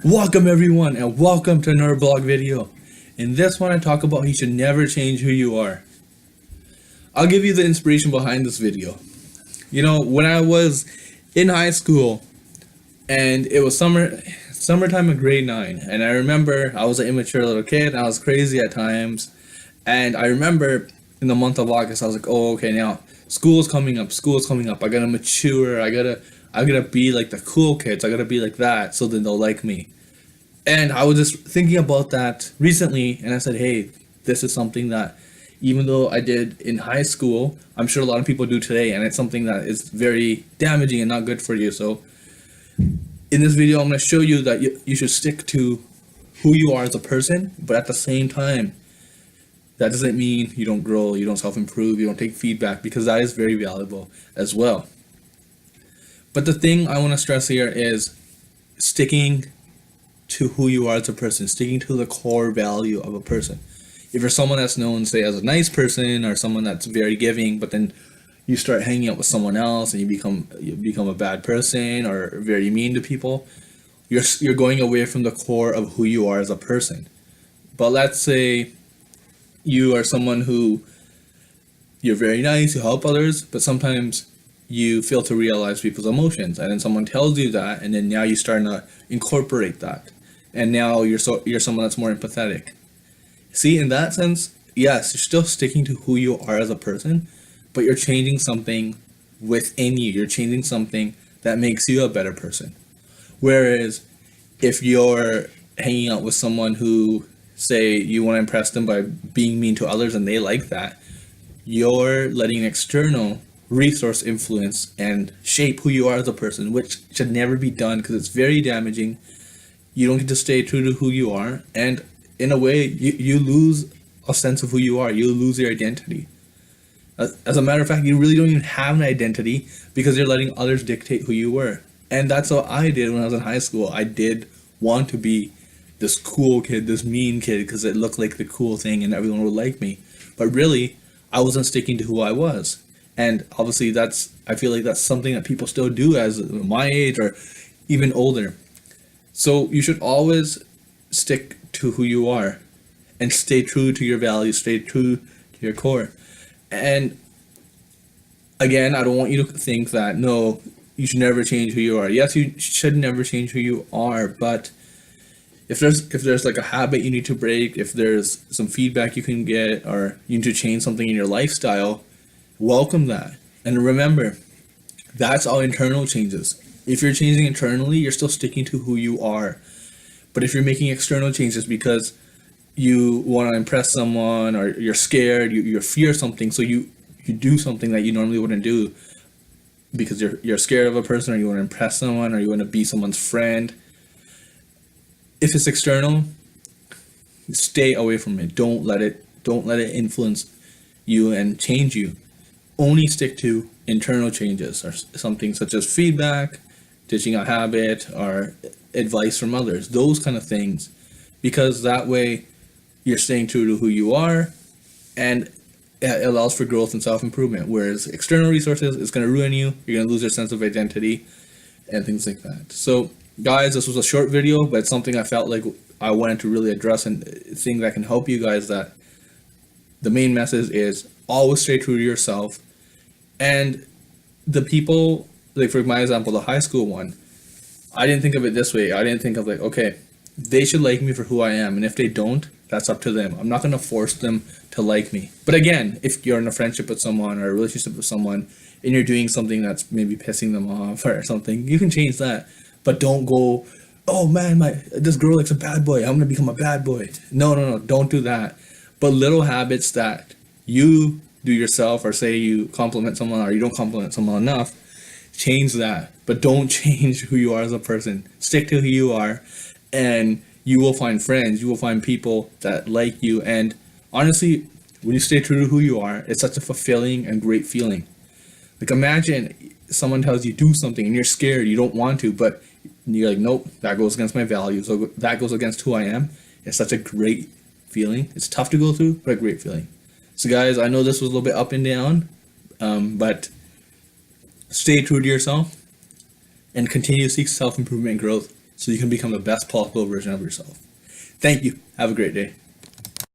Welcome everyone and welcome to another blog video. In this one I talk about you should never change who you are. I'll give you the inspiration behind this video. When I was in high school and it was summertime of grade 9, and I remember I was an immature little kid. I was crazy at times, and I remember in the month of August I was like, oh okay, now school's coming up, I gotta mature, I gotta be like the cool kids, I gotta be like that so then they'll like me. And I was just thinking about that recently, and I said, hey, this is something that even though I did in high school, I'm sure a lot of people do today, and it's something that is very damaging and not good for you. So in this video, I'm going to show you that you should stick to who you are as a person, but at the same time, that doesn't mean you don't grow, you don't self-improve, you don't take feedback, because that is very valuable as well. But the thing I want to stress here is sticking to who you are as a person, sticking to the core value of a person. If you're someone that's known, say, as a nice person or someone that's very giving, but then you start hanging out with someone else and you become a bad person or very mean to people, you're going away from the core of who you are as a person. But let's say you are someone who you're very nice, you help others, but sometimes you fail to realize people's emotions, and then someone tells you that, and then now you're starting to incorporate that, and now you're someone that's more empathetic. See, in that sense, yes, you're still sticking to who you are as a person, but you're changing something within you. You're changing something that makes you a better person. Whereas if you're hanging out with someone who, say, you want to impress them by being mean to others and they like that, you're letting an external resource influence and shape who you are as a person, which should never be done because it's very damaging. You don't get to stay true to who you are, and in a way you lose a sense of who you are. You lose your identity. As a matter of fact, you really don't even have an identity because you're letting others dictate who you were. And that's what I did when I was in high school. I did want to be this cool kid, this mean kid, because it looked like the cool thing and everyone would like me. But really, I wasn't sticking to who I was. And obviously I feel like that's something that people still do as my age or even older. So you should always stick to who you are and stay true to your values, stay true to your core. And again, I don't want you to think that, no, you should never change who you are. Yes, you should never change who you are, but if there's like a habit you need to break, if there's some feedback you can get, or you need to change something in your lifestyle, welcome that. And remember, that's all internal changes. If you're changing internally, you're still sticking to who you are. But if you're making external changes because you want to impress someone, or you're scared, you fear something, so you do something that you normally wouldn't do because you're scared of a person, or you want to impress someone, or you want to be someone's friend. If it's external, stay away from it. Don't let it influence you and change you. Only stick to internal changes, or something such as feedback, teaching a habit, or advice from others, those kind of things, because that way you're staying true to who you are, and it allows for growth and self-improvement. Whereas external resources is going to ruin you. You're going to lose your sense of identity and things like that. So guys, this was a short video, but it's something I felt like I wanted to really address, and thing that can help you guys. That the main message is always stay true to yourself. And the people, like for my example, the high school one, I didn't think of it this way. I didn't think of like, okay, they should like me for who I am, and if they don't, that's up to them. I'm not going to force them to like me. But again, if you're in a friendship with someone or a relationship with someone and you're doing something that's maybe pissing them off or something, you can change that. But don't go, oh man, this girl likes a bad boy, I'm going to become a bad boy. No, don't do that. But little habits that you do yourself, or say you compliment someone or you don't compliment someone enough, change that. But don't change who you are as a person. Stick to who you are, and you will find friends, you will find people that like you. And honestly, when you stay true to who you are, it's such a fulfilling and great feeling. Like imagine someone tells you do something and you're scared, you don't want to, but you're like, nope, that goes against my values, so that goes against who I am. It's such a great feeling. It's tough to go through, but a great feeling. So guys, I know this was a little bit up and down, but stay true to yourself and continue to seek self-improvement and growth. so you can become the best possible version of yourself. Thank you. Have a great day.